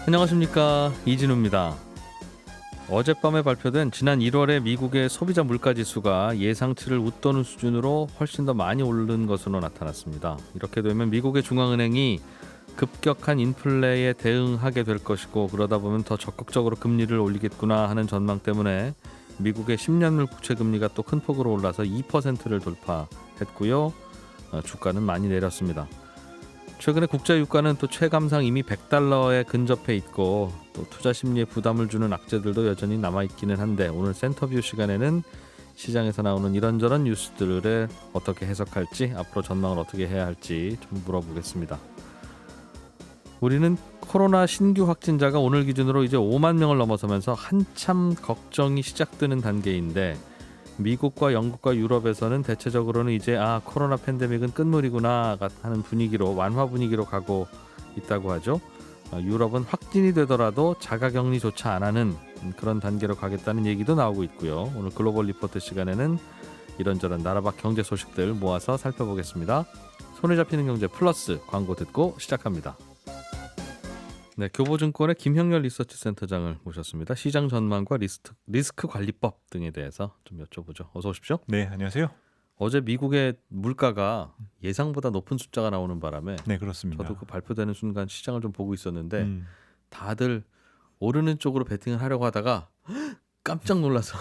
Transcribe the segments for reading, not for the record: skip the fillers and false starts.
안녕하십니까, 이진우입니다. 어젯밤에 발표된 지난 1월의 미국의 소비자 물가지수가 예상치를 웃도는 수준으로 훨씬 더 많이 오른 것으로 나타났습니다. 이렇게 되면 미국의 중앙은행이 급격한 인플레에 대응하게 될 것이고, 그러다 보면 더 적극적으로 금리를 올리겠구나 하는 전망 때문에 미국의 10년물 국채 금리가 또 큰 폭으로 올라서 2%를 돌파했고요. 주가는 많이 내렸습니다. 최근에 국제 유가는 또 최감상 이미 $100에 근접해 있고, 또 투자 심리에 부담을 주는 악재들도 여전히 남아있기는 한데, 오늘 센터뷰 시간에는 시장에서 나오는 이런저런 뉴스들을 어떻게 해석할지, 앞으로 전망을 어떻게 해야 할지 좀 물어보겠습니다. 우리는 코로나 신규 확진자가 오늘 기준으로 이제 5만 명을 넘어서면서 한참 걱정이 시작되는 단계인데, 미국과 영국과 유럽에서는 대체적으로는 이제 코로나 팬데믹은 끝물이구나 하는 분위기로, 완화 분위기로 가고 있다고 하죠. 유럽은 확진이 되더라도 자가격리조차 안 하는 그런 단계로 가겠다는 얘기도 나오고 있고요. 오늘 글로벌 리포트 시간에는 이런저런 나라 밖 경제 소식들 모아서 살펴보겠습니다. 손에 잡히는 경제 플러스 광고 듣고 시작합니다. 네, 교보증권의 김형렬 리서치센터장을 모셨습니다. 시장 전망과 리스크 관리법 등에 대해서 좀 여쭤보죠. 어서 오십시오. 네, 안녕하세요. 어제 미국의 물가가 예상보다 높은 숫자가 나오는 바람에, 네, 그렇습니다. 저도 그 발표되는 순간 시장을 좀 보고 있었는데 다들 오르는 쪽으로 베팅을 하려고 하다가 깜짝 놀라서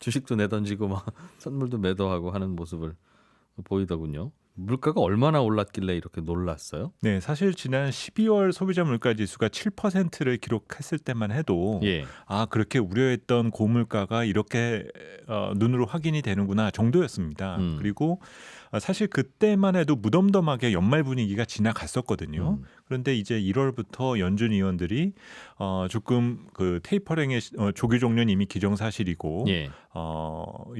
주식도 내던지고 막 선물도 매도하고 하는 모습을 보이더군요. 물가가 얼마나 올랐길래 이렇게 놀랐어요? 네, 사실 지난 12월 소비자 물가 지수가 7%를 기록했을 때만 해도 그렇게 우려했던 고물가가 이렇게 눈으로 확인이 되는구나 정도였습니다. 그리고 사실 그때만 해도 무덤덤하게 연말 분위기가 지나갔었거든요. 그런데 이제 1월부터 연준 의원들이 조금 그 테이퍼링의 조기 종료는 이미 기정사실이고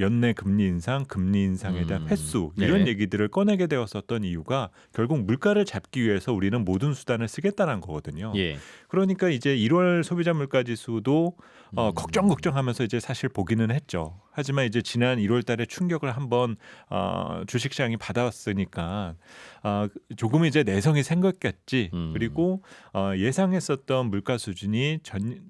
연내 금리 인상에 대한 횟수 이런 얘기들을 꺼내게 되었었던 이유가 결국 물가를 잡기 위해서 우리는 모든 수단을 쓰겠다는 거거든요. 그러니까 이제 1월 소비자 물가 지수도 걱정하면서 이제 사실 보기는 했죠. 하지만 이제 지난 1월 달에 충격을 한번 주식시장이 받아왔으니까 조금 이제 내성이 생겼겠지. 그리고 예상했었던 물가 수준이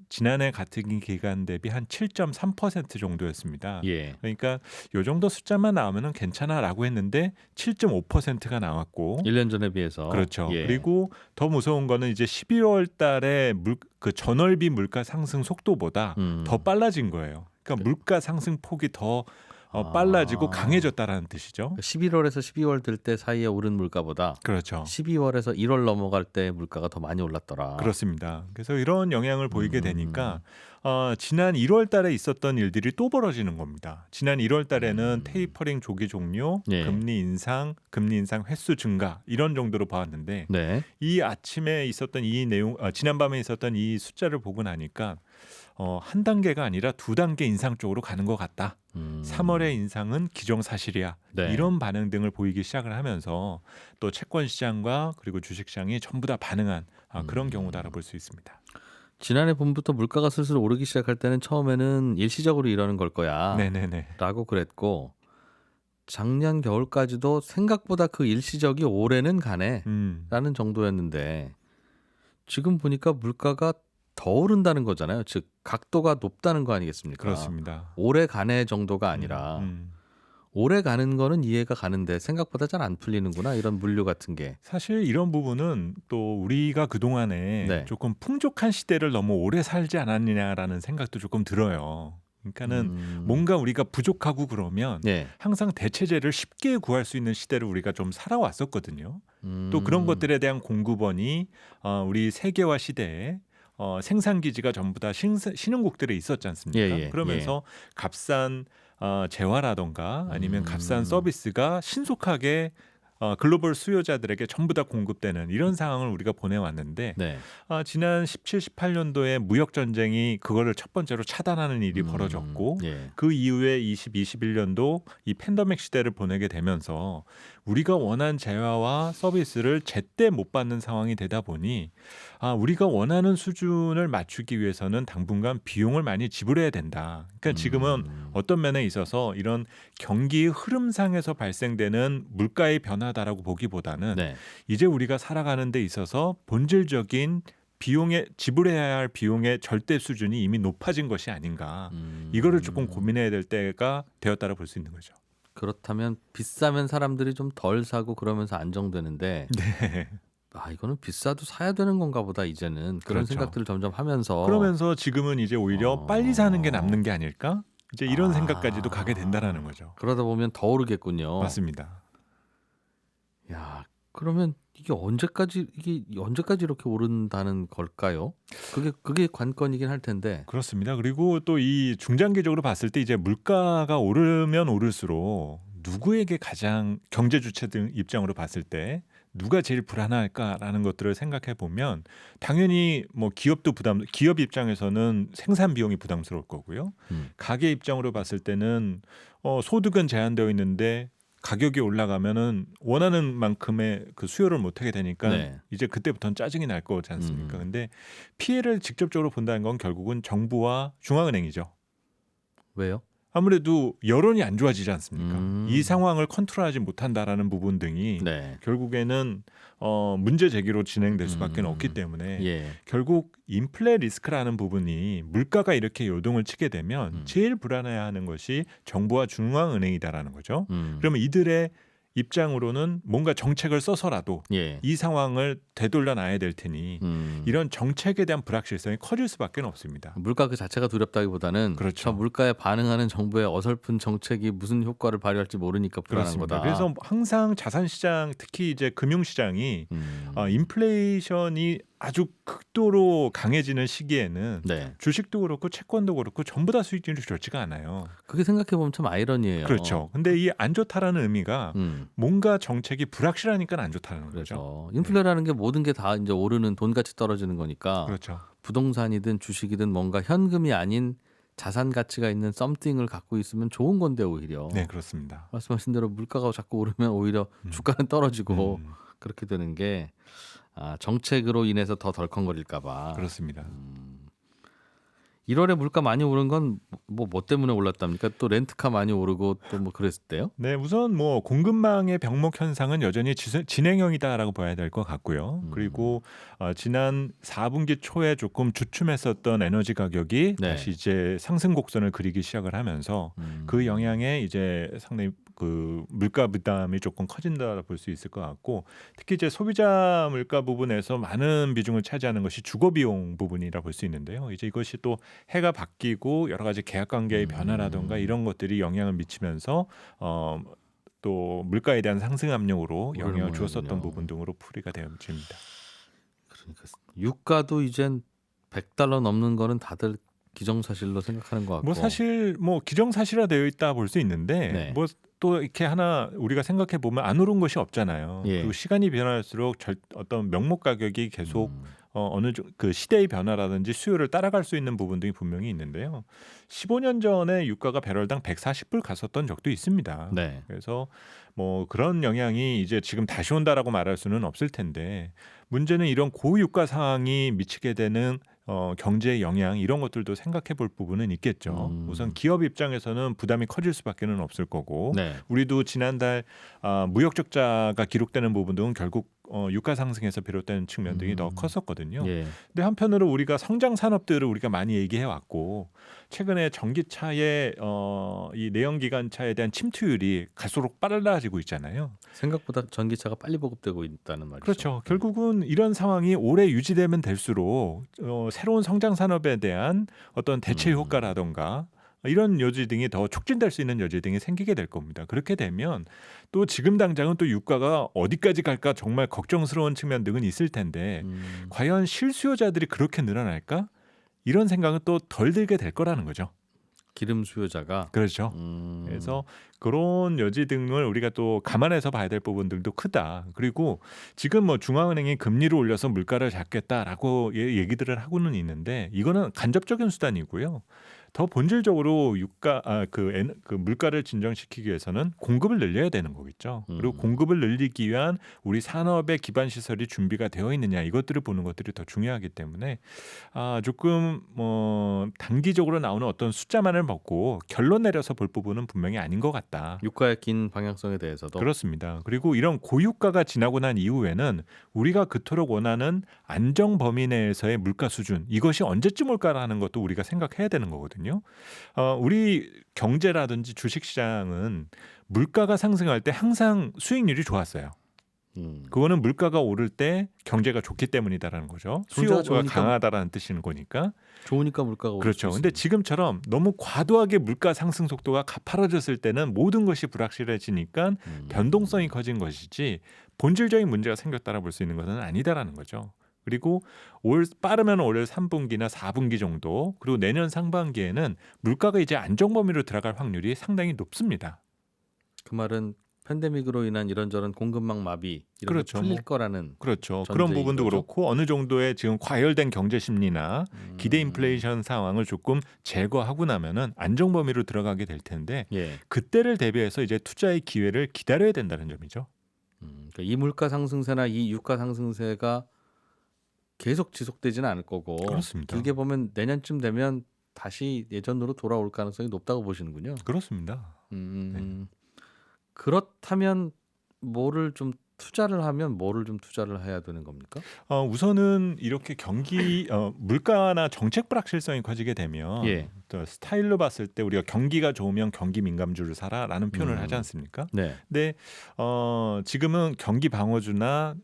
지난해 같은 기간 대비 한 7.3% 정도였습니다. 그러니까 이 정도 숫자만 나오면 괜찮아라고 했는데 7.5%가 나왔고 1년 전에 비해서. 그렇죠. 그리고 더 무서운 거는 이제 11월 달에 그 전월비 물가 상승 속도보다 더 빨라진 거예요. 그러니까 물가 상승 폭이 더 빨라지고 강해졌다라는 뜻이죠. 11월에서 12월 들 때 사이에 오른 물가보다 그렇죠. 12월에서 1월 넘어갈 때 물가가 더 많이 올랐더라. 그렇습니다. 그래서 이런 영향을 보이게 되니까 지난 1월 달에 있었던 일들이 또 벌어지는 겁니다. 지난 1월 달에는 테이퍼링 조기 종료, 금리 인상 횟수 증가 이런 정도로 봐왔는데 이 아침에 있었던 이 내용, 지난밤에 있었던 이 숫자를 보고 나니까 한 단계가 아니라 두 단계 인상 쪽으로 가는 것 같다. 3월의 인상은 기정사실이야. 이런 반응 등을 보이기 시작을 하면서 또 채권 시장과 그리고 주식 시장이 전부 다 반응한 그런 경우도 알아볼 수 있습니다. 지난해 봄부터 물가가 슬슬 오르기 시작할 때는 처음에는 일시적으로 이러는 걸 거야 라고 그랬고, 작년 겨울까지도 생각보다 그 일시적이 오래는 가네 라는 정도였는데, 지금 보니까 물가가 더 오른다는 거잖아요. 즉 각도가 높다는 거 아니겠습니까? 그렇습니다. 오래 가네 정도가 아니라 오래 가는 거는 이해가 가는데 생각보다 잘 안 풀리는구나, 이런 물류 같은 게. 사실 이런 부분은 또 우리가 그동안에 조금 풍족한 시대를 너무 오래 살지 않았느냐라는 생각도 조금 들어요. 그러니까는 뭔가 우리가 부족하고 그러면 항상 대체재를 쉽게 구할 수 있는 시대를 우리가 좀 살아왔었거든요. 또 그런 것들에 대한 공급원이 우리 세계화 시대에 생산기지가 전부 다 신흥국들에 있었지 않습니까? 그러면서 값싼 재화라던가 아니면 값싼 서비스가 신속하게 글로벌 수요자들에게 전부 다 공급되는 이런 상황을 우리가 보내왔는데 지난 17, 18년도에 무역 전쟁이 그거를 첫 번째로 차단하는 일이 벌어졌고 그 이후에 20, 21년도 이 팬데믹 시대를 보내게 되면서 우리가 원한 재화와 서비스를 제때 못 받는 상황이 되다 보니 우리가 원하는 수준을 맞추기 위해서는 당분간 비용을 많이 지불해야 된다. 그러니까 지금은 어떤 면에 있어서 이런 경기의 흐름상에서 발생되는 물가의 변화다라고 보기보다는 이제 우리가 살아가는 데 있어서 본질적인 비용에 지불해야 할 비용의 절대 수준이 이미 높아진 것이 아닌가. 이거를 조금 고민해야 될 때가 되었다고 볼 수 있는 거죠. 그렇다면 비싸면 사람들이 좀 덜 사고 그러면서 안정되는데 네. 이거는 비싸도 사야 되는 건가 보다 이제는 그런 그렇죠. 생각들을 점점 하면서 그러면서 지금은 이제 오히려 빨리 사는 게 남는 게 아닐까? 이제 이런 생각까지도 가게 된다라는 거죠. 그러다 보면 더 오르겠군요. 맞습니다. 야, 그러면 이게 언제까지 이렇게 오른다는 걸까요? 그게 관건이긴 할 텐데. 그렇습니다. 그리고 또 이 중장기적으로 봤을 때 이제 물가가 오르면 오를수록 누구에게 가장 경제 주체들 입장으로 봤을 때 누가 제일 불안할까라는 것들을 생각해 보면 당연히 뭐 기업 입장에서는 생산 비용이 부담스러울 거고요. 가게 입장으로 봤을 때는 소득은 제한되어 있는데 가격이 올라가면은 원하는 만큼의 그 수요를 못 하게 되니까 네. 이제 그때부터는 짜증이 날 거지 않습니까? 근데 피해를 직접적으로 본다는 건 결국은 정부와 중앙은행이죠. 왜요? 아무래도 여론이 안 좋아지지 않습니까? 이 상황을 컨트롤하지 못한다라는 부분 등이 네. 결국에는 문제 제기로 진행될 수밖에 없기 때문에 예. 결국 인플레 리스크라는 부분이 물가가 이렇게 요동을 치게 되면 제일 불안해하는 것이 정부와 중앙은행이다라는 거죠. 그러면 이들의 입장으로는 뭔가 정책을 써서라도 예. 이 상황을 되돌려 놔야 될 테니 이런 정책에 대한 불확실성이 커질 수밖에 없습니다. 물가 그 자체가 두렵다기보다는 그렇죠. 저 물가에 반응하는 정부의 어설픈 정책이 무슨 효과를 발휘할지 모르니까 불안한 그렇습니다. 거다. 그래서 항상 자산시장 특히 이제 금융시장이 인플레이션이 아주 극도로 강해지는 시기에는 네. 주식도 그렇고 채권도 그렇고 전부 다 수익률이 좋지가 않아요. 그게 생각해 보면 참 아이러니해요. 그렇죠. 근데 이 안 좋다라는 의미가 뭔가 정책이 불확실하니까 안 좋다는 거죠. 그렇죠. 인플레라는 게 모든 게 다 이제 오르는 돈같이 떨어지는 거니까 그렇죠. 부동산이든 주식이든 뭔가 현금이 아닌 자산 가치가 있는 썸띵을 갖고 있으면 좋은 건데 오히려. 네, 그렇습니다. 말씀하신 대로 물가가 자꾸 오르면 오히려 주가는 떨어지고 그렇게 되는 게 정책으로 인해서 더 덜컹거릴까 봐. 그렇습니다. 1월에 물가 많이 오른 건 뭐 때문에 올랐답니까? 또 렌트카 많이 오르고 또 뭐 그랬을 때요? 네, 우선 뭐 공급망의 병목 현상은 여전히 진행형이다라고 봐야 될 것 같고요. 그리고 지난 4분기 초에 조금 주춤했었던 에너지 가격이 네. 다시 이제 상승 곡선을 그리기 시작을 하면서 그 영향에 이제 상당히 그 물가 부담이 조금 커진다 볼 수 있을 것 같고, 특히 이제 소비자 물가 부분에서 많은 비중을 차지하는 것이 주거 비용 부분이라 볼 수 있는데요. 이제 이것이 또 해가 바뀌고 여러 가지 계약 관계의 변화라든가 이런 것들이 영향을 미치면서 또 물가에 대한 상승 압력으로 영향을 주었었던 부분 등으로 풀이가 되어집니다. 그러니까 유가도 이젠 $100 넘는 거는 다들 기정사실로 생각하는 것 같고. 뭐 사실 뭐 기정사실화 되어 있다 볼 수 있는데 네. 뭐 또 이렇게 하나 우리가 생각해 보면 안 오른 것이 없잖아요. 예. 그리고 시간이 변할수록 어떤 명목 가격이 계속 어느 그 시대의 변화라든지 수요를 따라갈 수 있는 부분 등이 분명히 있는데요. 15년 전에 유가가 배럴당 140불 갔었던 적도 있습니다. 네. 그래서 뭐 그런 영향이 이제 지금 다시 온다라고 말할 수는 없을 텐데, 문제는 이런 고유가 상황이 미치게 되는 경제의 영향, 이런 것들도 생각해 볼 부분은 있겠죠. 우선 기업 입장에서는 부담이 커질 수밖에는 없을 거고, 네. 우리도 지난달 무역 적자가 기록되는 부분 등은 결국 유가 상승에서 비롯된 측면 등이 더 컸었거든요. 예. 근데 한편으로 우리가 성장 산업들을 우리가 많이 얘기해 왔고, 최근에 전기차의 이 내연기관차에 대한 침투율이 갈수록 빨라지고 있잖아요. 생각보다 전기차가 빨리 보급되고 있다는 말이죠. 그렇죠. 결국은 이런 상황이 오래 유지되면 될수록 새로운 성장 산업에 대한 어떤 대체 효과라던가 이런 여지 등이 더 촉진될 수 있는 여지 등이 생기게 될 겁니다. 그렇게 되면 또 지금 당장은 또 유가가 어디까지 갈까 정말 걱정스러운 측면 등은 있을 텐데, 과연 실수요자들이 그렇게 늘어날까? 이런 생각은 또 덜 들게 될 거라는 거죠. 기름 수요자가. 그렇죠. 그래서 그런 여지 등을 우리가 또 감안해서 봐야 될 부분들도 크다. 그리고 지금 뭐 중앙은행이 금리를 올려서 물가를 잡겠다라고 얘기들을 하고는 있는데, 이거는 간접적인 수단이고요. 더 본질적으로 그 물가를 진정시키기 위해서는 공급을 늘려야 되는 거겠죠. 그리고 공급을 늘리기 위한 우리 산업의 기반 시설이 준비가 되어 있느냐 이것들을 보는 것들이 더 중요하기 때문에 조금 단기적으로 나오는 어떤 숫자만을 먹고 결론 내려서 볼 부분은 분명히 아닌 것 같다. 유가의 긴 방향성에 대해서도 그렇습니다. 그리고 이런 고유가가 지나고 난 이후에는 우리가 그토록 원하는 안정 범위 내에서의 물가 수준 이것이 언제쯤 올까라는 것도 우리가 생각해야 되는 거거든요. 우리 경제라든지 주식시장은 물가가 상승할 때 항상 수익률이 좋았어요. 그거는 물가가 오를 때 경제가 좋기 때문이다라는 거죠. 수요가 강하다라는 뜻인 거니까. 좋으니까 물가가 오를 그렇죠. 근데 지금처럼 너무 과도하게 물가 상승 속도가 가파라졌을 때는 모든 것이 불확실해지니까 변동성이 커진 것이지 본질적인 문제가 생겼다라 볼 수 있는 것은 아니다라는 거죠. 그리고 빠르면 올 3분기나 4분기 정도 그리고 내년 상반기에는 물가가 이제 안정 범위로 들어갈 확률이 상당히 높습니다. 그 말은 팬데믹으로 인한 이런저런 공급망 마비 이런 그렇죠. 게 풀릴 거라는 그렇죠. 그런 부분도 거죠? 그렇고 어느 정도의 지금 과열된 경제 심리나 기대 인플레이션 상황을 조금 제거하고 나면은 안정 범위로 들어가게 될 텐데 그때를 대비해서 이제 투자의 기회를 기다려야 된다는 점이죠. 그러니까 이 물가 상승세나 이 유가 상승세가 계속 지속되지는 않을 거고 그렇습니다. 길게 보면 내년쯤 되면 다시 예전으로 돌아올 가능성이 높다고 보시는군요. 그렇습니다. 네. 그렇다면 뭐를 좀 투자를 하면 뭐를 좀 투자를 해야 되는 겁니까? 우선은 이렇게 물가나 정책 불확실성이 커지게 되면 또 스타일로 봤을 때 우리가 경기가 좋으면 경기 민감주를 사라라는 표현을 하지 않습니까? 네. 근데 지금은 경기 방어주나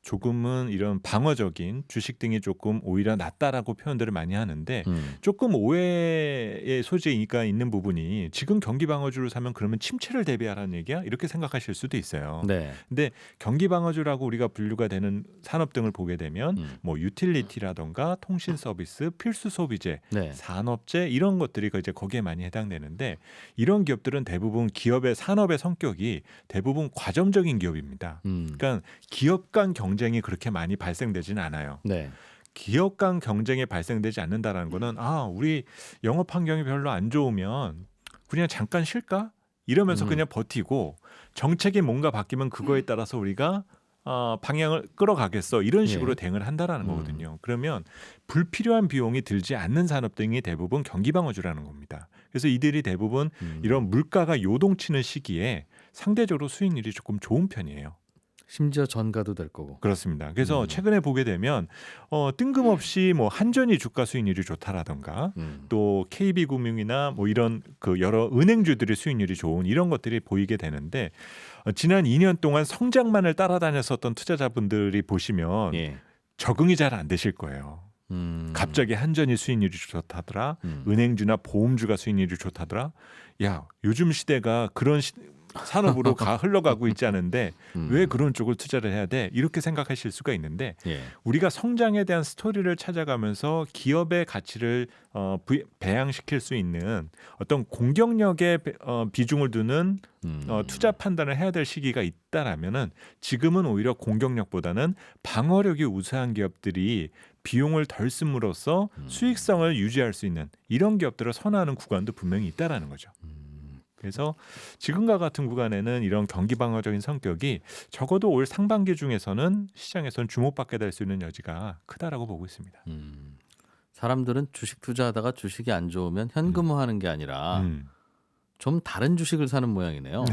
조금은 이런 방어적인 주식 등이 조금 오히려 낫다라고 표현들을 많이 하는데 조금 오해의 소지가 있는 부분이 지금 경기 방어주를 사면 그러면 침체를 대비하라는 얘기야? 이렇게 생각하실 수도 있어요. 네. 근데 경기 방어주라고 우리가 분류가 되는 산업 등을 보게 되면 뭐 유틸리티라던가 통신 서비스, 필수 소비재, 산업재 이런 것들이 이제 거기에 많이 해당되는데 이런 기업들은 대부분 기업의 산업의 성격이 대부분 과점적인 기업입니다. 그러니까 기업 간 경쟁이 그렇게 많이 발생되지는 않아요. 네. 기업 간 경쟁이 발생되지 않는다라는 거는 우리 영업 환경이 별로 안 좋으면 그냥 잠깐 쉴까? 이러면서 그냥 버티고 정책이 뭔가 바뀌면 그거에 따라서 우리가 방향을 끌어가겠어 이런 식으로 대응을 한다라는 거거든요. 그러면 불필요한 비용이 들지 않는 산업 등이 대부분 경기 방어주라는 겁니다. 그래서 이들이 대부분 이런 물가가 요동치는 시기에 상대적으로 수익률이 조금 좋은 편이에요. 심지어 전가도 될 거고. 그렇습니다. 그래서 최근에 보게 되면 뜬금없이 뭐 한전이 주가 수익률이 좋다라던가 또 KB금융이나 뭐 이런 그 여러 은행주들의 수익률이 좋은 이런 것들이 보이게 되는데 지난 2년 동안 성장만을 따라다녔었던 투자자분들이 보시면 적응이 잘 안 되실 거예요. 갑자기 한전이 수익률이 좋다더라. 은행주나 보험주가 수익률이 좋다더라. 야, 요즘 시대가 그런 산업으로 흘러가고 있지 않은데 왜 그런 쪽을 투자를 해야 돼? 이렇게 생각하실 수가 있는데 우리가 성장에 대한 스토리를 찾아가면서 기업의 가치를 배양시킬 수 있는 어떤 공격력에 비중을 두는 투자 판단을 해야 될 시기가 있다라면은 지금은 오히려 공격력보다는 방어력이 우수한 기업들이 비용을 덜 씀으로써 수익성을 유지할 수 있는 이런 기업들을 선호하는 구간도 분명히 있다라는 거죠. 그래서 지금과 같은 구간에는 이런 경기 방어적인 성격이 적어도 올 상반기 중에서는 시장에서는 주목받게 될 수 있는 여지가 크다라고 보고 있습니다. 사람들은 주식 투자하다가 주식이 안 좋으면 현금화하는 게 아니라 좀 다른 주식을 사는 모양이네요.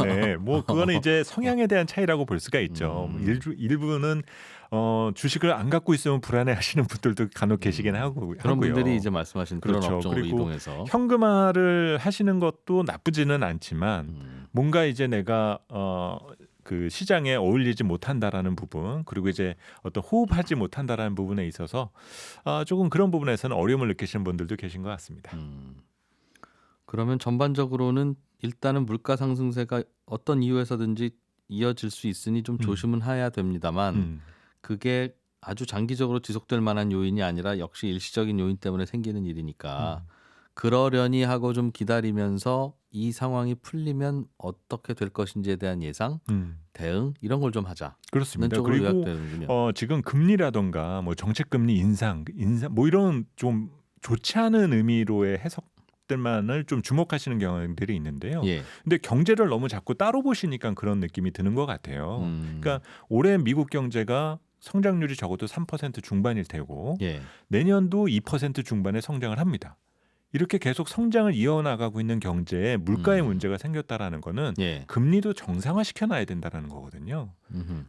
네, 뭐 그거는 이제 성향에 대한 차이라고 볼 수가 있죠. 일부는 주식을 안 갖고 있으면 불안해하시는 분들도 간혹 계시긴 하고요. 그런 분들이 이제 말씀하신 그런 업종으로 이동해서 현금화를 하시는 것도 나쁘지는 않지만 뭔가 이제 내가 그 시장에 어울리지 못한다라는 부분 그리고 이제 어떤 호흡하지 못한다라는 부분에 있어서 조금 그런 부분에서는 어려움을 느끼시는 분들도 계신 것 같습니다. 그러면 전반적으로는 일단은 물가 상승세가 어떤 이유에서든지 이어질 수 있으니 좀 조심은 해야 됩니다만 그게 아주 장기적으로 지속될 만한 요인이 아니라 역시 일시적인 요인 때문에 생기는 일이니까 그러려니 하고 좀 기다리면서 이 상황이 풀리면 어떻게 될 것인지에 대한 예상, 대응 이런 걸 좀 하자. 그렇습니다. 그리고 지금 금리라던가 뭐 정책 금리 인상 뭐 이런 좀 좋지 않은 의미로의 해석 것들만을 좀 주목하시는 경향들이 있는데요. 예. 근데 경제를 너무 자꾸 따로 보시니까 그런 느낌이 드는 것 같아요. 그러니까 올해 미국 경제가 성장률이 적어도 3% 중반일 테고 예. 내년도 2% 중반의 성장을 합니다. 이렇게 계속 성장을 이어나가고 있는 경제에 물가의 문제가 생겼다라는 거는 예. 금리도 정상화시켜 놔야 된다는 거거든요.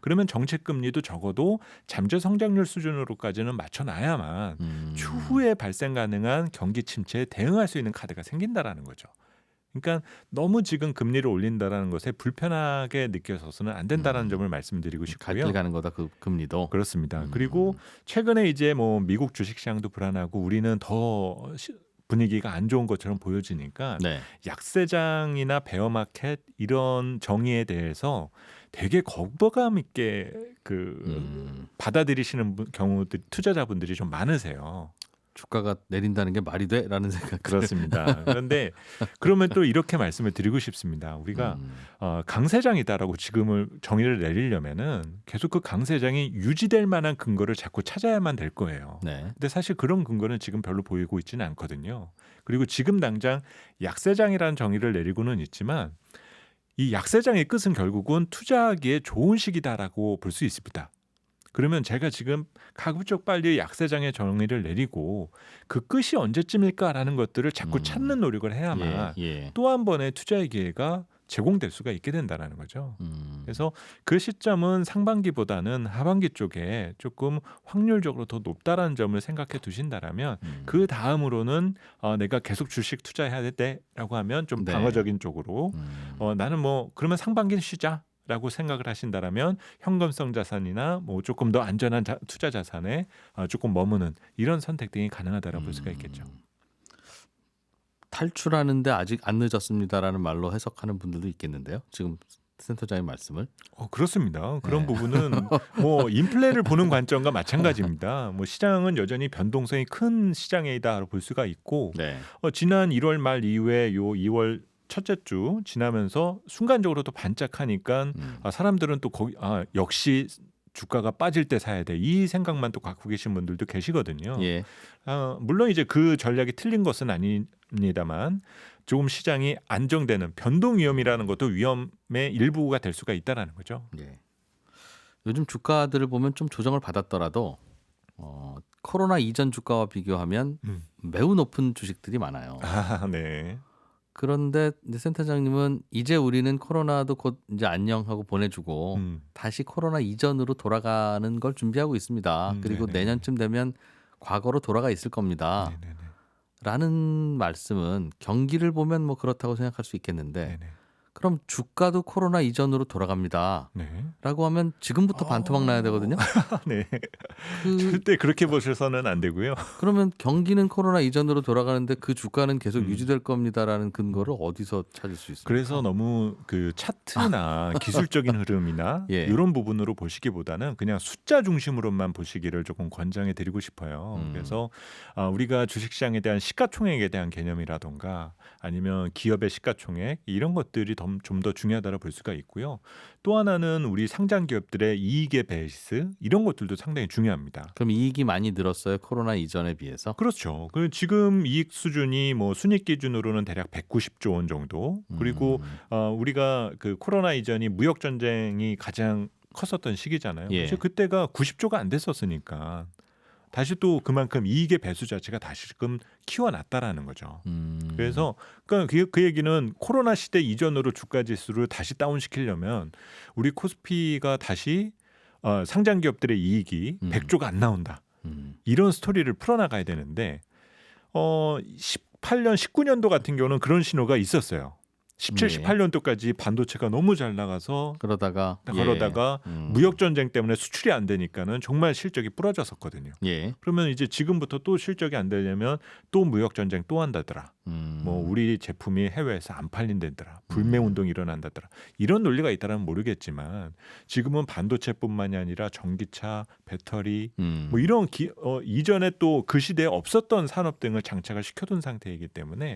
그러면 정책 금리도 적어도 잠재 성장률 수준으로까지는 맞춰놔야만 추후에 발생 가능한 경기 침체에 대응할 수 있는 카드가 생긴다라는 거죠. 그러니까 너무 지금 금리를 올린다라는 것에 불편하게 느껴서는 안 된다라는 점을 말씀드리고 싶고요. 갈 길 가는 거다 그 금리도. 그렇습니다. 그리고 최근에 이제 뭐 미국 주식시장도 불안하고 우리는 더 분위기가 안 좋은 것처럼 보여지니까 네. 약세장이나 베어마켓 이런 정의에 대해서 되게 거부감 있게 받아들이시는 경우들 투자자분들이 좀 많으세요. 주가가 내린다는 게 말이 돼라는 생각. 그렇습니다. 그런데 그러면 또 이렇게 말씀을 드리고 싶습니다. 우리가 강세장이다라고 지금을 정의를 내리려면은 계속 그 강세장이 유지될 만한 근거를 자꾸 찾아야만 될 거예요. 네. 근데 사실 그런 근거는 지금 별로 보이고 있지는 않거든요. 그리고 지금 당장 약세장이라는 정의를 내리고는 있지만 이 약세장의 끝은 결국은 투자하기에 좋은 시기다라고 볼 수 있습니다. 그러면 제가 지금 가급적 빨리 약세장의 정의를 내리고 그 끝이 언제쯤일까라는 것들을 자꾸 찾는 노력을 해야만 또 한 번의 투자의 기회가 제공될 수가 있게 된다는 거죠. 그래서 그 시점은 상반기보다는 하반기 쪽에 조금 확률적으로 더 높다라는 점을 생각해 두신다라면 그 다음으로는 내가 계속 주식 투자해야 돼라고 하면 좀 방어적인 쪽으로 나는 뭐 그러면 상반기는 쉬자. 라고 생각을 하신다라면 현금성 자산이나 뭐 조금 더 안전한 투자 자산에 조금 머무는 이런 선택 등이 가능하다라고 볼 수가 있겠죠. 탈출하는데 아직 안 늦었습니다라는 말로 해석하는 분들도 있겠는데요. 지금 센터장의 말씀을. 그렇습니다. 그런 부분은 뭐 인플레를 보는 관점과 마찬가지입니다. 뭐 시장은 여전히 변동성이 큰 시장이다라고 볼 수가 있고 지난 1월 말 이후에 요 2월 첫째 주 지나면서 순간적으로 또 반짝하니까 사람들은 또 거기 역시 주가가 빠질 때 사야 돼. 이 생각만 또 갖고 계신 분들도 계시거든요. 물론 이제 그 전략이 틀린 것은 아닙니다만 조금 시장이 안정되는 변동 위험이라는 것도 위험의 일부가 될 수가 있다라는 거죠. 요즘 주가들을 보면 좀 조정을 받았더라도 코로나 이전 주가와 비교하면 매우 높은 주식들이 많아요. 네. 그런데 이제 센터장님은 이제 우리는 코로나도 곧 이제 안녕하고 보내주고 다시 코로나 이전으로 돌아가는 걸 준비하고 있습니다. 그리고 내년쯤 되면 과거로 돌아가 있을 겁니다. 라는 말씀은 경기를 보면 뭐 그렇다고 생각할 수 있겠는데 그럼 주가도 코로나 이전으로 돌아갑니다. 라고 하면 지금부터 반토막 나야 되거든요. 절대 그렇게 보셔서는 안 되고요. 그러면 경기는 코로나 이전으로 돌아가는데 그 주가는 계속 유지될 겁니다라는 근거를 어디서 찾을 수 있습니까? 그래서 너무 그 차트나 기술적인 흐름이나 이런 부분으로 보시기보다는 그냥 숫자 중심으로만 보시기를 조금 권장해 드리고 싶어요. 그래서 우리가 주식시장에 대한 시가총액에 대한 개념이라던가 아니면 기업의 시가총액 이런 것들이 좀 더 중요하다고 볼 수가 있고요. 또 하나는 우리 상장 기업들의 이익의 베이스 이런 것들도 상당히 중요합니다. 그럼 이익이 많이 늘었어요? 코로나 이전에 비해서? 그렇죠. 지금 이익 수준이 뭐 순이익 기준으로는 대략 190조 원 정도. 그리고 우리가 그 코로나 이전이 무역 전쟁이 가장 컸었던 시기잖아요. 그래서 그때가 90조가 안 됐었으니까. 다시 또 그만큼 이익의 배수 자체가 다시금 키워놨다라는 거죠. 그래서 그러니까 그 얘기는 코로나 시대 이전으로 주가 지수를 다시 다운시키려면 우리 코스피가 다시 상장 기업들의 이익이 100조가 안 나온다. 이런 스토리를 풀어나가야 되는데 18년, 19년도 같은 경우는 그런 신호가 있었어요. 17, 18년도까지 반도체가 너무 잘 나가서 그러다가 무역 전쟁 때문에 수출이 안 되니까는 정말 실적이 부러졌었거든요. 그러면 이제 지금부터 또 실적이 안 되려면 또 무역 전쟁 또 한다더라. 뭐 우리 제품이 해외에서 안 팔린다더라. 불매 운동이 일어난다더라. 이런 논리가 있다면 모르겠지만 지금은 반도체뿐만이 아니라 전기차, 배터리 뭐 이런 이전에 또 그 시대에 없었던 산업 등을 장착을 시켜둔 상태이기 때문에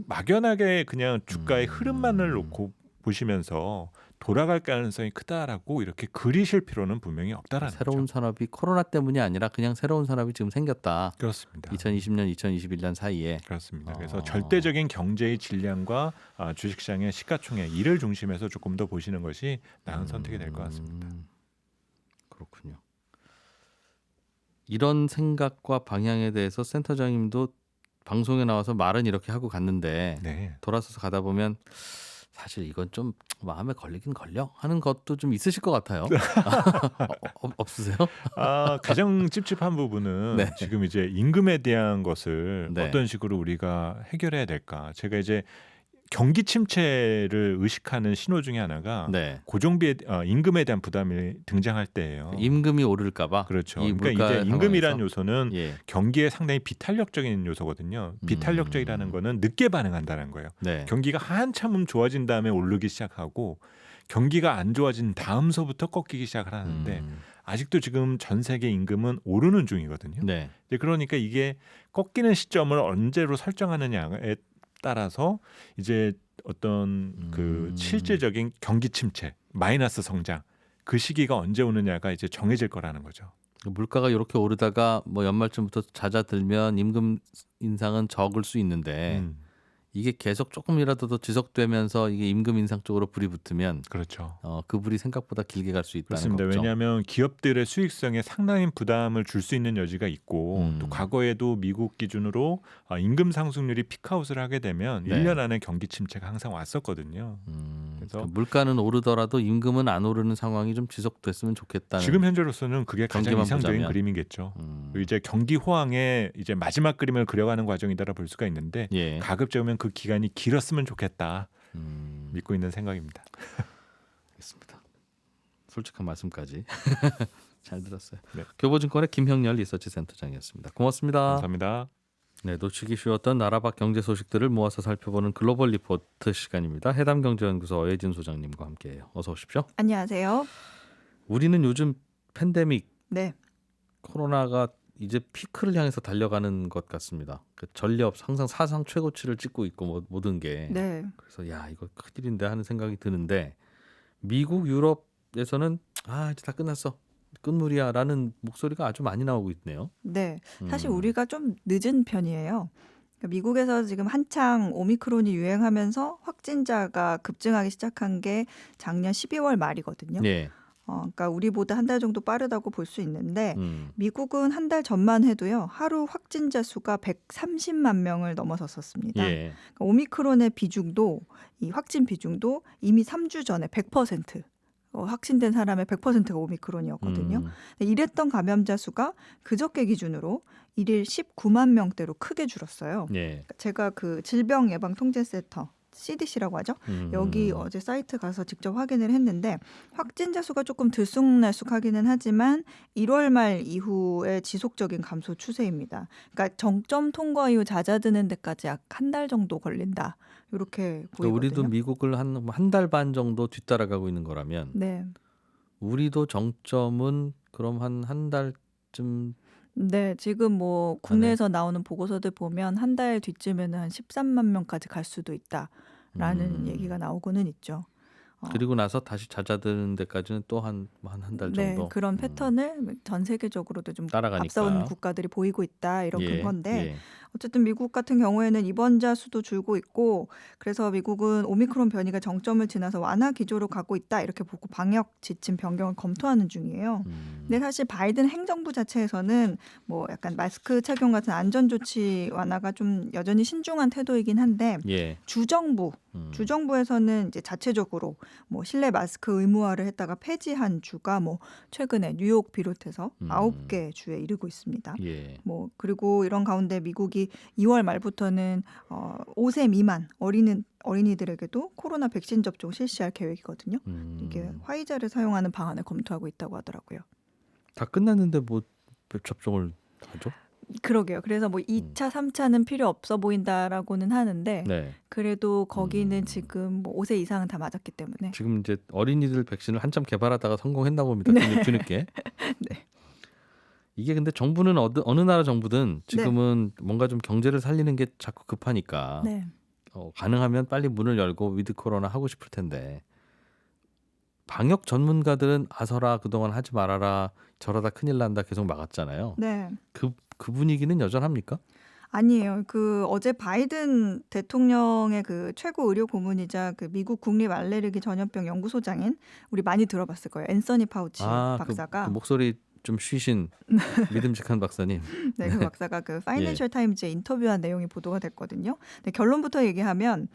막연하게 그냥 주가의 흐름만을 놓고 보시면서 돌아갈 가능성이 크다라고 이렇게 그리실 필요는 분명히 없다라는 새로운 거죠. 산업이 코로나 때문이 아니라 그냥 새로운 산업이 지금 생겼다. 그렇습니다. 2020년, 2021년 사이에. 그렇습니다. 그래서 절대적인 경제의 질량과 주식시장의 시가총액 이를 중심해서 조금 더 보시는 것이 나은 선택이 될 것 같습니다. 그렇군요. 이런 생각과 방향에 대해서 센터장님도 방송에 나와서 말은 이렇게 하고 갔는데 네. 돌아서서 가다 보면 사실 이건 좀 마음에 걸리긴 걸려 하는 것도 좀 있으실 것 같아요. 없으세요? 가장 찝찝한 부분은 네. 지금 이제 임금에 대한 것을 네. 어떤 식으로 우리가 해결해야 될까? 제가 이제 경기 침체를 의식하는 신호 중에 하나가 네. 고정비에 임금에 대한 부담이 등장할 때예요. 임금이 오를까봐. 그렇죠. 이 그러니까 물가 이제 임금이라는 상황에서? 요소는 예. 경기에 상당히 비탄력적인 요소거든요. 비탄력적이라는 거는 늦게 반응한다는 거예요. 네. 경기가 한참 좋아진 다음에 오르기 시작하고 경기가 안 좋아진 다음서부터 꺾이기 시작을 하는데 아직도 지금 전 세계 임금은 오르는 중이거든요. 네. 이제 그러니까 이게 꺾이는 시점을 언제로 설정하느냐에 따라서 이제 어떤 그 실제적인 경기 침체, 마이너스 성장 그 시기가 언제 오느냐가 이제 정해질 거라는 거죠. 물가가 이렇게 오르다가 뭐 연말쯤부터 잦아들면 임금 인상은 적을 수 있는데 이게 계속 조금이라도 더 지속되면서 이게 임금 인상 쪽으로 불이 붙으면 그렇죠. 그 불이 생각보다 길게 갈 수 있다는 그렇습니다. 걱정. 왜냐하면 기업들의 수익성에 상당히 부담을 줄 수 있는 여지가 있고 또 과거에도 미국 기준으로 임금 상승률이 피크아웃을 하게 되면 네. 1년 안에 경기 침체가 항상 왔었거든요. 그래서 그러니까 물가는 오르더라도 임금은 안 오르는 상황이 좀 지속됐으면 좋겠다는. 지금 현재로서는 그게 가장 경기만 이상적인 보자면. 그림이겠죠. 이제 경기 호황의 이제 마지막 그림을 그려가는 과정이다라 볼 수가 있는데 예. 가급적이면 그 기간이 길었으면 좋겠다 믿고 있는 생각입니다. 알겠습니다. 솔직한 말씀까지 잘 들었어요. 네. 교보증권의 김형렬 리서치 센터장이었습니다. 고맙습니다. 감사합니다. 네, 놓치기 쉬웠던 나라 밖 경제 소식들을 모아서 살펴보는 글로벌 리포트 시간입니다. 해담경제연구소 어예진 소장님과 함께해요. 어서 오십시오. 안녕하세요. 우리는 요즘 팬데믹 네. 코로나가 이제 피크를 향해서 달려가는 것 같습니다. 그 전력 항상 사상 최고치를 찍고 있고 모든 게. 네. 그래서 야 이거 큰일인데 하는 생각이 드는데 미국, 유럽에서는 이제 다 끝났어. 끝물이야라는 목소리가 아주 많이 나오고 있네요. 네. 사실 우리가 좀 늦은 편이에요. 그러니까 미국에서 지금 한창 오미크론이 유행하면서 확진자가 급증하기 시작한 게 작년 12월 말이거든요. 네. 그러니까 우리보다 한 달 정도 빠르다고 볼 수 있는데 미국은 한 달 전만 해도요. 하루 확진자 수가 130만 명을 넘어섰었습니다. 예. 그러니까 오미크론의 비중도 이 확진 비중도 이미 3주 전에 100% 확진된 사람의 100%가 오미크론이었거든요. 이랬던 감염자 수가 그저께 기준으로 일일 19만 명대로 크게 줄었어요. 예. 제가 그 질병예방통제센터 CDC라고 하죠. 여기 어제 사이트 가서 직접 확인을 했는데 확진자 수가 조금 들쑥날쑥하기는 하지만 1월 말 이후에 지속적인 감소 추세입니다. 그러니까 정점 통과 이후 잦아드는 데까지 약 한 달 정도 걸린다. 이렇게 보이거든요. 우리도 미국을 한 달 반 정도 뒤따라가고 있는 거라면 네. 우리도 정점은 그럼 한 달쯤. 네, 지금 뭐 국내에서 나오는 보고서들 보면 한 달 뒤쯤에는 한 13만 명까지 갈 수도 있다라는 얘기가 나오고는 있죠. 그리고 나서 다시 잦아드는 데까지는 또 한 달 네, 정도. 그런 패턴을 전 세계적으로도 좀 따라가니까. 앞서온 국가들이 보이고 있다 이런 근건데 예. 어쨌든 미국 같은 경우에는 입원자 수도 줄고 있고 그래서 미국은 오미크론 변이가 정점을 지나서 완화 기조로 가고 있다 이렇게 보고 방역 지침 변경을 검토하는 중이에요. 근데 사실 바이든 행정부 자체에서는 뭐 약간 마스크 착용 같은 안전 조치 완화가 좀 여전히 신중한 태도이긴 한데 예. 주정부에서는 이제 자체적으로 뭐 실내 마스크 의무화를 했다가 폐지한 주가 뭐 최근에 뉴욕 비롯해서 9개 주에 이르고 있습니다. 예. 뭐 그리고 이런 가운데 미국이 2월 말부터는 5세 미만 어린이들에게도 코로나 백신 접종 실시할 계획이거든요. 이게 화이자를 사용하는 방안을 검토하고 있다고 하더라고요. 다 끝났는데 뭐 접종을 하죠? 그러게요. 그래서 뭐 2차, 3차는 필요 없어 보인다라고는 하는데 네. 그래도 거기는 지금 뭐 5세 이상은 다 맞았기 때문에 지금 이제 어린이들 백신을 한참 개발하다가 성공했나 봅니다. 뒤늦게. 네. 이게 근데 정부는 어느 나라 정부든 지금은 뭔가 좀 경제를 살리는 게 자꾸 급하니까 네. 가능하면 빨리 문을 열고 위드 코로나 하고 싶을 텐데 방역 전문가들은 아서라 그동안 하지 말아라 저러다 큰일 난다 계속 막았잖아요. 네. 그 분위기는 여전합니까? 아니에요. 그 어제 바이든 대통령의 그 최고 의료 고문이자 그 미국 국립 알레르기 전염병 연구소장인 우리 많이 들어봤을 거예요. 앤서니 파우치 박사가 그 목소리 좀 쉬신 믿음직한 박사님. 네, 그 박사가 그 파이낸셜 타임즈에 인터뷰한 내용이 보도가 됐거든요. 네, 결론부터 얘기하면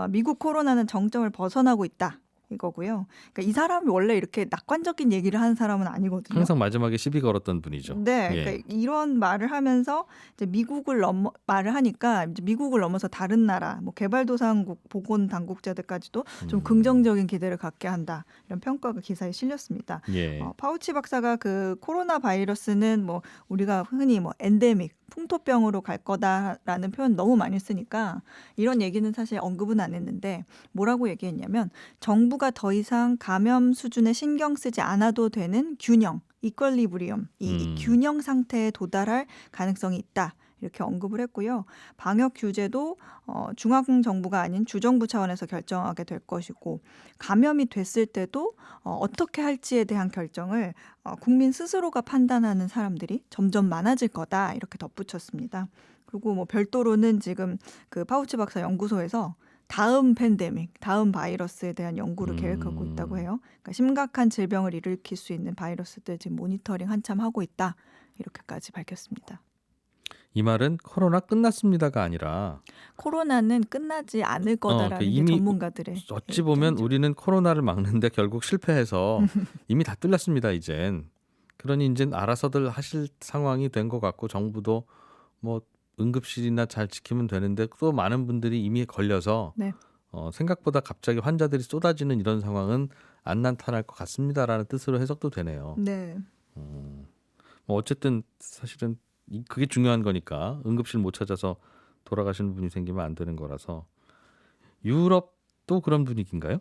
미국 코로나는 정점을 벗어나고 있다. 이거고요. 그러니까 이 사람이 원래 이렇게 낙관적인 얘기를 하는 사람은 아니거든요. 항상 마지막에 시비 걸었던 분이죠. 네, 그러니까 이런 말을 하면서 이제 말을 하니까 이제 미국을 넘어서 다른 나라, 뭐 개발도상국 보건 당국자들까지도 좀 긍정적인 기대를 갖게 한다. 이런 평가가 기사에 실렸습니다. 파우치 박사가 그 코로나 바이러스는 뭐 우리가 흔히 뭐 엔데믹 풍토병으로 갈 거다라는 표현 너무 많이 쓰니까 이런 얘기는 사실 언급은 안 했는데 뭐라고 얘기했냐면 정부가 더 이상 감염 수준에 신경 쓰지 않아도 되는 균형, 이퀄리브리엄, 이 균형 상태에 도달할 가능성이 있다. 이렇게 언급을 했고요. 방역 규제도 중앙정부가 아닌 주정부 차원에서 결정하게 될 것이고 감염이 됐을 때도 어떻게 할지에 대한 결정을 국민 스스로가 판단하는 사람들이 점점 많아질 거다 이렇게 덧붙였습니다. 그리고 뭐 별도로는 지금 그 파우치 박사 연구소에서 다음 팬데믹, 다음 바이러스에 대한 연구를 계획하고 있다고 해요. 그러니까 심각한 질병을 일으킬 수 있는 바이러스들 지금 모니터링 한참 하고 있다 이렇게까지 밝혔습니다. 이 말은 코로나 끝났습니다가 아니라 코로나는 끝나지 않을 거다라는 게 이미 전문가들의 어찌 보면 입장이죠. 우리는 코로나를 막는데 결국 실패해서 이미 다 뚫렸습니다. 이젠. 그러니 이젠 알아서들 하실 상황이 된 것 같고 정부도 뭐 응급실이나 잘 지키면 되는데 또 많은 분들이 이미 걸려서 생각보다 갑자기 환자들이 쏟아지는 이런 상황은 안 나타날 것 같습니다라는 뜻으로 해석도 되네요. 네. 뭐 어쨌든 사실은 그게 중요한 거니까 응급실 못 찾아서 돌아가시는 분이 생기면 안 되는 거라서. 유럽도 그런 분위기인가요?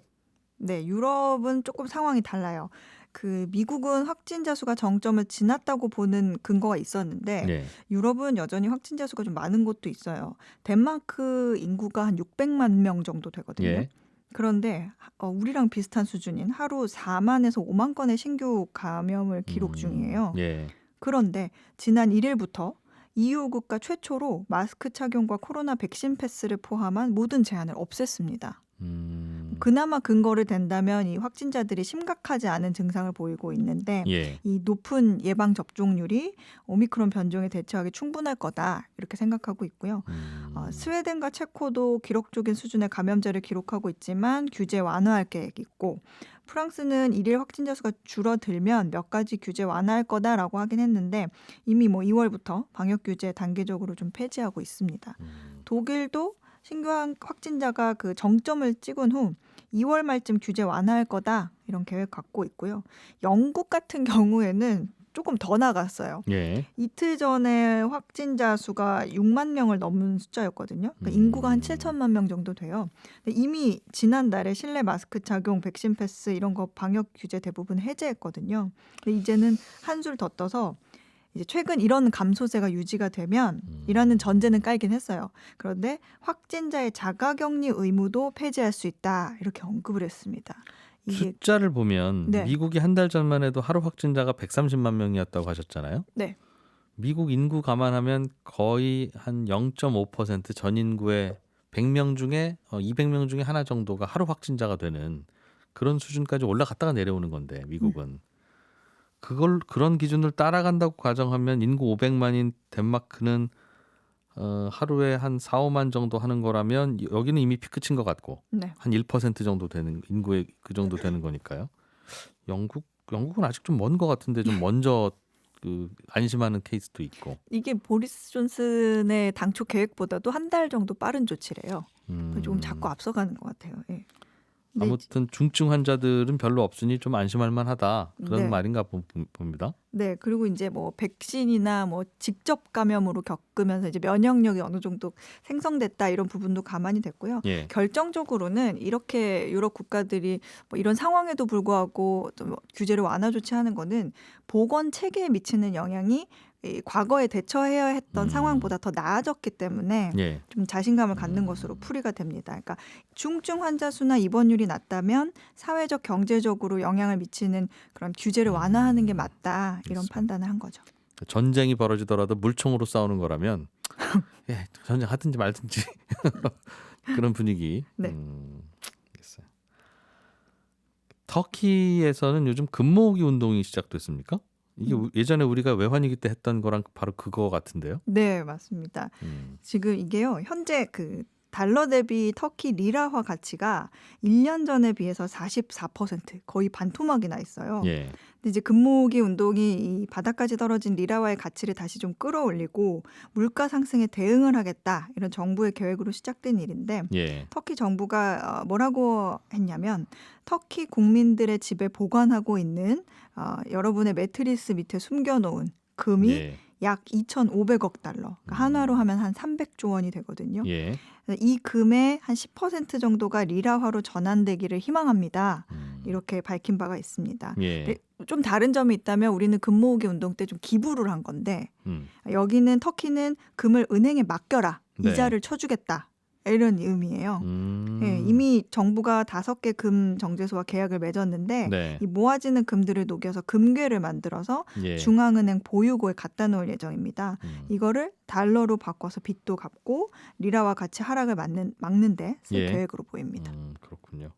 네, 유럽은 조금 상황이 달라요. 그 미국은 확진자 수가 정점을 지났다고 보는 근거가 있었는데 유럽은 여전히 확진자 수가 좀 많은 곳도 있어요. 덴마크 인구가 한 600만 명 정도 되거든요. 그런데 우리랑 비슷한 수준인 하루 4만에서 5만 건의 신규 감염을 기록 중이에요. 그런데 지난 1일부터 EU 국가 최초로 마스크 착용과 코로나 백신 패스를 포함한 모든 제한을 없앴습니다. 그나마 근거를 댄다면 이 확진자들이 심각하지 않은 증상을 보이고 있는데 이 높은 예방 접종률이 오미크론 변종에 대처하기 충분할 거다 이렇게 생각하고 있고요. 스웨덴과 체코도 기록적인 수준의 감염자를 기록하고 있지만 규제 완화할 계획이 있고 프랑스는 일일 확진자 수가 줄어들면 몇 가지 규제 완화할 거다라고 하긴 했는데 이미 뭐 2월부터 방역 규제 단계적으로 좀 폐지하고 있습니다. 독일도 신규 확진자가 그 정점을 찍은 후 2월 말쯤 규제 완화할 거다 이런 계획 갖고 있고요. 영국 같은 경우에는 조금 더 나갔어요. 이틀 전에 확진자 수가 6만 명을 넘은 숫자였거든요. 그러니까 인구가 한 7천만 명 정도 돼요. 근데 이미 지난달에 실내 마스크 착용, 백신 패스 이런 거 방역 규제 대부분 해제했거든요. 근데 이제는 한술 더 떠서 이제 최근 이런 감소세가 유지가 되면 이라는 전제는 깔긴 했어요. 그런데 확진자의 자가격리 의무도 폐지할 수 있다 이렇게 언급을 했습니다. 숫자를 보면 미국이 한 달 전만 해도 하루 확진자가 130만 명이었다고 하셨잖아요. 미국 인구 감안하면 거의 한 0.5% 전 인구의 100명 중에 200명 중에 하나 정도가 하루 확진자가 되는 그런 수준까지 올라갔다가 내려오는 건데 미국은. 그런 기준을 따라간다고 가정하면 인구 500만인 덴마크는 하루에 한 4, 5만 정도 하는 거라면 여기는 이미 피크 친 것 같고 한 1% 정도 되는 인구의 그 정도 되는 거니까요. 영국은 아직 좀 먼 것 같은데 좀 먼저 그 안심하는 케이스도 있고. 이게 보리스 존슨의 당초 계획보다도 한 달 정도 빠른 조치래요. 조금 자꾸 앞서가는 것 같아요. 아무튼 중증 환자들은 별로 없으니 좀 안심할 만하다 그런 말인가 봅니다. 네, 그리고 이제 뭐 백신이나 뭐 직접 감염으로 겪으면서 이제 면역력이 어느 정도 생성됐다 이런 부분도 감안이 됐고요. 예. 결정적으로는 이렇게 유럽 국가들이 뭐 이런 상황에도 불구하고 또 규제를 완화 조치하는 거는 보건 체계에 미치는 영향이 이 과거에 대처해야 했던 상황보다 더 나아졌기 때문에 예. 좀 자신감을 갖는 것으로 풀이가 됩니다. 그러니까 중증 환자 수나 입원율이 낮다면 사회적 경제적으로 영향을 미치는 그런 규제를 완화하는 게 맞다 이런 그렇습니다. 판단을 한 거죠. 전쟁이 벌어지더라도 물총으로 싸우는 거라면 예, 전쟁 하든지 말든지 그런 분위기. 네. 알겠어요. 터키에서는 요즘 금모으기 운동이 시작됐습니까? 이게 예전에 우리가 외환위기 때 했던 거랑 바로 그거 같은데요. 네, 맞습니다. 지금 이게요. 현재 그 달러 대비 터키 리라화 가치가 1년 전에 비해서 44% 거의 반토막이 나 있어요. 예. 근데 이제 금모으기 운동이 이 바닥까지 떨어진 리라화의 가치를 다시 좀 끌어올리고 물가 상승에 대응을 하겠다 이런 정부의 계획으로 시작된 일인데 예. 터키 정부가 뭐라고 했냐면 터키 국민들의 집에 보관하고 있는 여러분의 매트리스 밑에 숨겨놓은 금이 예. 약 2,500억 달러, 그러니까 한화로 하면 한 300조 원이 되거든요. 예. 이 금의 한 10% 정도가 리라화로 전환되기를 희망합니다. 이렇게 밝힌 바가 있습니다. 예. 근데 좀 다른 점이 있다면 우리는 금 모으기 운동 때 좀 기부를 한 건데 여기는 터키는 금을 은행에 맡겨라. 네. 이자를 쳐주겠다. 이런 의미예요. 예, 이미 정부가 5개 금 정제소와 계약을 맺었는데 네. 이 모아지는 금들을 녹여서 금괴를 만들어서 예. 중앙은행 보유고에 갖다 놓을 예정입니다. 이거를 달러로 바꿔서 빚도 갚고 리라와 같이 하락을 막는 데 쓸 예. 계획으로 보입니다. 그렇군요.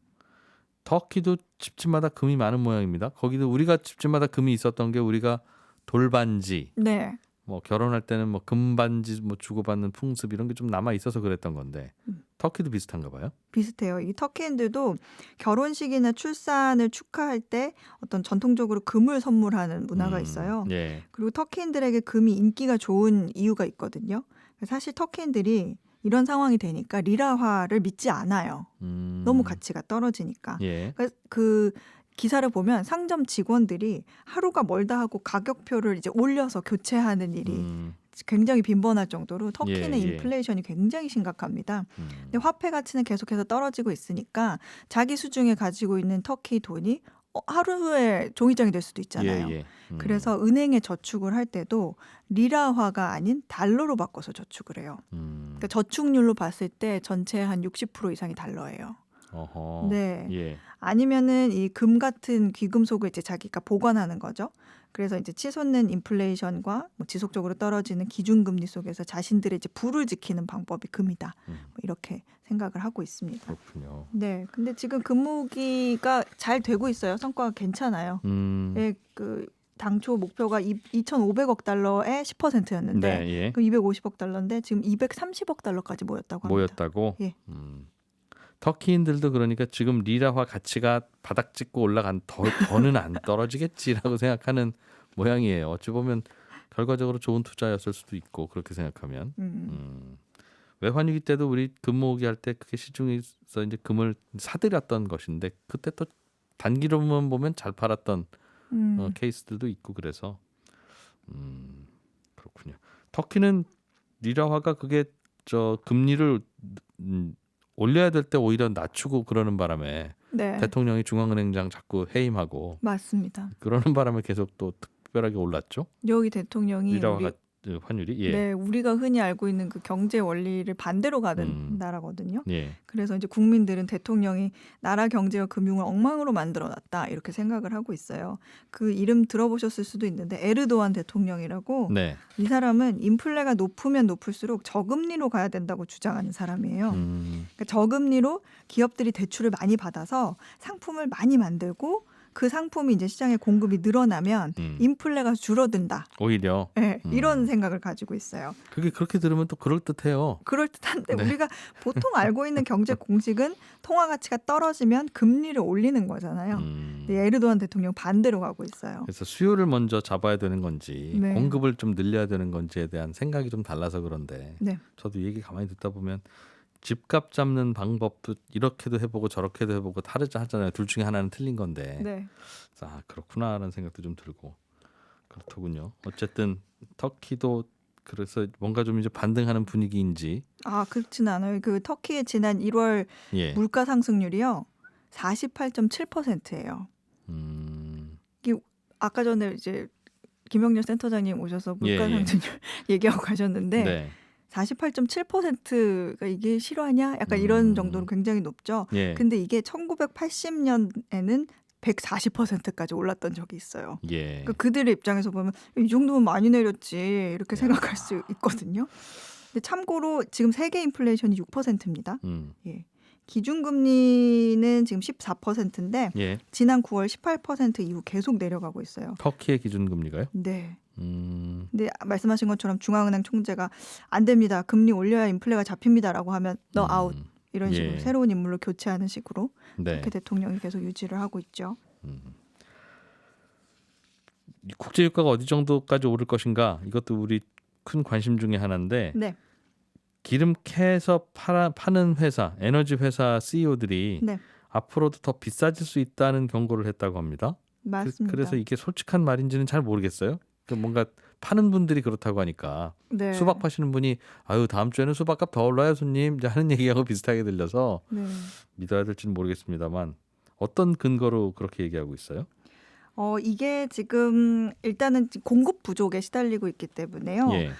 터키도 집집마다 금이 많은 모양입니다. 거기도 우리가 집집마다 금이 있었던 게 우리가 돌반지, 네. 뭐 결혼할 때는 뭐 금반지 뭐 주고받는 풍습 이런 게 좀 남아 있어서 그랬던 건데 터키도 비슷한가 봐요. 비슷해요. 이 터키인들도 결혼식이나 출산을 축하할 때 어떤 전통적으로 금을 선물하는 문화가 있어요. 예. 그리고 터키인들에게 금이 인기가 좋은 이유가 있거든요. 사실 터키인들이 이런 상황이 되니까 리라화를 믿지 않아요. 너무 가치가 떨어지니까. 예. 그 기사를 보면 상점 직원들이 하루가 멀다 하고 가격표를 이제 올려서 교체하는 일이 굉장히 빈번할 정도로 터키는 예, 예. 인플레이션이 굉장히 심각합니다. 근데 화폐 가치는 계속해서 떨어지고 있으니까 자기 수중에 가지고 있는 터키 돈이 하루에 종이장이 될 수도 있잖아요. 예, 예. 그래서 은행에 저축을 할 때도 리라화가 아닌 달러로 바꿔서 저축을 해요. 그러니까 저축률로 봤을 때 전체 한 60% 이상이 달러예요. 어허. 네. 예. 아니면은 이 금 같은 귀금속을 이제 자기가 보관하는 거죠. 그래서 이제 치솟는 인플레이션과 뭐 지속적으로 떨어지는 기준금리 속에서 자신들의 이제 부를 지키는 방법이 금이다. 뭐 이렇게 생각을 하고 있습니다. 그렇군요. 네, 근데 지금 금모으기가 잘 되고 있어요. 성과가 괜찮아요. 예, 그 당초 목표가 2,500억 달러에 10%였는데 네, 예. 그 250억 달러인데 지금 230억 달러까지 모였다고 합니다. 모였다고? 예. 터키인들도 그러니까 지금 리라화 가치가 바닥 찍고 올라간 더는 안 떨어지겠지라고 생각하는 모양이에요. 어찌 보면 결과적으로 좋은 투자였을 수도 있고 그렇게 생각하면 외환위기 때도 우리 금 모으기 할 때 그게 시중에서 이제 금을 사들였던 것인데 그때 또 단기로만 보면 잘 팔았던 케이스들도 있고 그래서 그렇군요. 터키는 리라화가 그게 저 금리를 올려야 될 때 오히려 낮추고 그러는 바람에 네. 대통령이 중앙은행장 자꾸 해임하고 맞습니다. 그러는 바람에 계속 또 특별하게 올랐죠. 여기 대통령이 리라화 환율이 예. 네, 우리가 흔히 알고 있는 그 경제 원리를 반대로 가는 나라거든요. 예. 그래서 이제 국민들은 대통령이 나라 경제와 금융을 엉망으로 만들어놨다 이렇게 생각을 하고 있어요. 그 이름 들어보셨을 수도 있는데 에르도안 대통령이라고 네. 이 사람은 인플레가 높으면 높을수록 저금리로 가야 된다고 주장하는 사람이에요. 그러니까 저금리로 기업들이 대출을 많이 받아서 상품을 많이 만들고 그 상품이 이제 시장에 공급이 늘어나면 인플레가 줄어든다. 오히려 네, 이런 생각을 가지고 있어요. 그게 그렇게 들으면 또 그럴듯해요. 그럴듯한데 네. 우리가 보통 알고 있는 경제 공식은 통화 가치가 떨어지면 금리를 올리는 거잖아요. 근데 에르도안 대통령 반대로 가고 있어요. 그래서 수요를 먼저 잡아야 되는 건지 네. 공급을 좀 늘려야 되는 건지에 대한 생각이 좀 달라서 그런데 네. 저도 얘기 가만히 듣다 보면 집값 잡는 방법도 이렇게도 해보고 저렇게도 해보고 다르자 하잖아요. 둘 중에 하나는 틀린 건데 네. 아 그렇구나라는 생각도 좀 들고 그렇더군요. 어쨌든 터키도 그래서 뭔가 좀 이제 반등하는 분위기인지. 그렇진 않아요. 그 터키의 지난 1월 예. 물가 상승률이요. 48.7%예요. 이게 아까 전에 이제 김영렬 센터장님 오셔서 물가 상승률 얘기하고 가셨는데 네. 48.7%가 이게 실화냐? 약간 이런 정도로 굉장히 높죠. 예. 근데 이게 1980년에는 140%까지 올랐던 적이 있어요. 예. 그러니까 그들의 입장에서 보면 이 정도면 많이 내렸지 이렇게 생각할 수 있거든요. 근데 참고로 지금 세계 인플레이션이 6%입니다. 예. 기준금리는 지금 14%인데 예. 지난 9월 18% 이후 계속 내려가고 있어요. 터키의 기준금리가요? 네. 근데 말씀하신 것처럼 중앙은행 총재가 안 됩니다. 금리 올려야 인플레가 잡힙니다라고 하면 너 아웃 이런 식으로 예. 새로운 인물로 교체하는 식으로 네. 그렇게 대통령이 계속 유지를 하고 있죠. 국제유가가 어디 정도까지 오를 것인가 이것도 우리 큰 관심 중에 하나인데 네. 기름 캐서 파는 회사, 에너지 회사 CEO들이 네. 앞으로도 더 비싸질 수 있다는 경고를 했다고 합니다. 맞습니다. 그래서 이게 솔직한 말인지는 잘 모르겠어요. 뭔가 파는 분들이 그렇다고 하니까 네. 수박 파시는 분이 아유 다음 주에는 수박값 더 올라요 손님 이제 하는 얘기하고 비슷하게 들려서 네. 믿어야 될지는 모르겠습니다만 어떤 근거로 그렇게 얘기하고 있어요? 이게 지금 일단은 공급 부족에 시달리고 있기 때문에요. 예.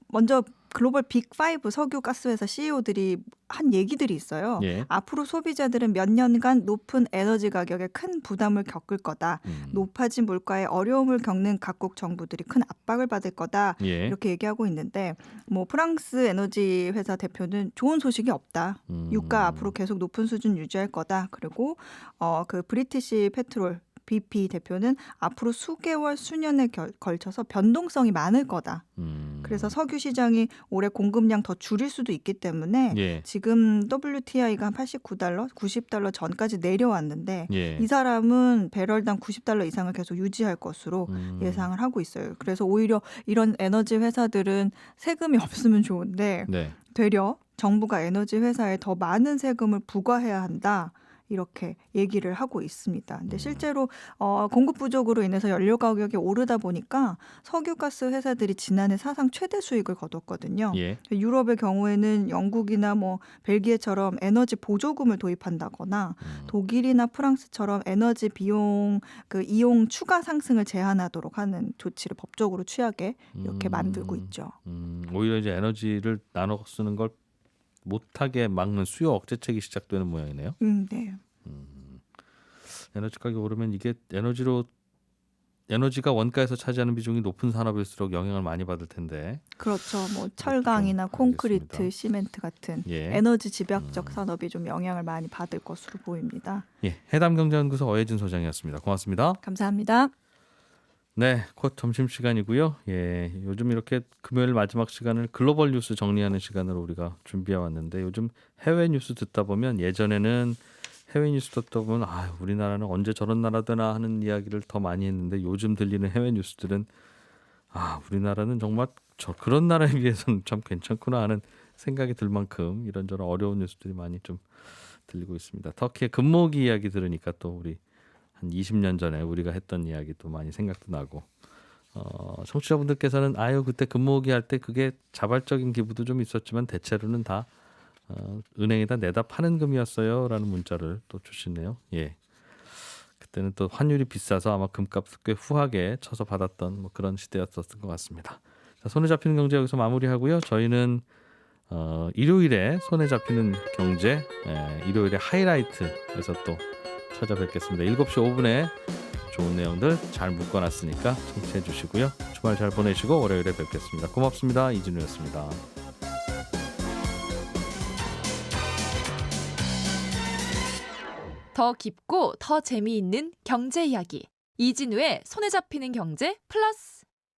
먼저 글로벌 빅5 석유 가스회사 CEO들이 한 얘기들이 있어요. 예. 앞으로 소비자들은 몇 년간 높은 에너지 가격에 큰 부담을 겪을 거다. 높아진 물가에 어려움을 겪는 각국 정부들이 큰 압박을 받을 거다. 예. 이렇게 얘기하고 있는데 뭐 프랑스 에너지 회사 대표는 좋은 소식이 없다. 유가 앞으로 계속 높은 수준 유지할 거다. 그리고 그 브리티시 페트롤 BP 대표는 앞으로 수개월, 수년에 걸쳐서 변동성이 많을 거다. 그래서 석유 시장이 올해 공급량 더 줄일 수도 있기 때문에 예. 지금 WTI가 한 $89, $90 전까지 내려왔는데 예. 이 사람은 배럴당 $90 이상을 계속 유지할 것으로 예상을 하고 있어요. 그래서 오히려 이런 에너지 회사들은 세금이 없으면 좋은데 네. 되려 정부가 에너지 회사에 더 많은 세금을 부과해야 한다. 이렇게 얘기를 하고 있습니다. 근데 실제로 공급 부족으로 인해서 연료 가격이 오르다 보니까 석유가스 회사들이 지난해 사상 최대 수익을 거뒀거든요. 예. 유럽의 경우에는 영국이나 뭐 벨기에처럼 에너지 보조금을 도입한다거나 독일이나 프랑스처럼 에너지 비용 이용 추가 상승을 제한하도록 하는 조치를 법적으로 취하게 이렇게 만들고 있죠. 오히려 이제 에너지를 나눠 쓰는 걸 못하게 막는 수요 억제책이 시작되는 모양이네요. 네. 에너지 가격이 오르면 이게 에너지가 원가에서 차지하는 비중이 높은 산업일수록 영향을 많이 받을 텐데. 그렇죠. 뭐 철강이나 콘크리트, 알겠습니다. 시멘트 같은 예. 에너지 집약적 산업이 좀 영향을 많이 받을 것으로 보입니다. 예, 해담경제연구소 어혜진 소장이었습니다. 고맙습니다. 감사합니다. 네, 곧 점심 시간이고요. 예, 요즘 이렇게 금요일 마지막 시간을 글로벌 뉴스 정리하는 시간으로 우리가 준비해 왔는데 요즘 해외 뉴스 듣다 보면 예전에는 해외 뉴스 듣다 보면 우리나라는 언제 저런 나라 되나 하는 이야기를 더 많이 했는데 요즘 들리는 해외 뉴스들은 우리나라는 정말 그런 나라에 비해서는 참 괜찮구나 하는 생각이 들 만큼 이런저런 어려운 뉴스들이 많이 좀 들리고 있습니다. 터키의 금모기 이야기 들으니까 또 우리 한 20년 전에 우리가 했던 이야기도 많이 생각도 나고 청취자분들께서는 그때 금모으기 할 때 그게 자발적인 기부도 좀 있었지만 대체로는 다 은행에다 내다 파는 금이었어요 라는 문자를 또 주시네요. 예. 그때는 또 환율이 비싸서 아마 금값을 꽤 후하게 쳐서 받았던 뭐 그런 시대였었던 것 같습니다. 자, 손에 잡히는 경제 여기서 마무리하고요. 저희는 일요일에 손에 잡히는 경제 일요일에 하이라이트에서 또 찾아뵙겠습니다. 7시 5분에 좋은 내용들 잘 묶어놨으니까 청취해 주시고요. 주말 잘 보내시고 월요일에 뵙겠습니다. 고맙습니다. 이진우였습니다. 더 깊고 더 재미있는 경제 이야기 이진우의 손에 잡히는 경제 플러스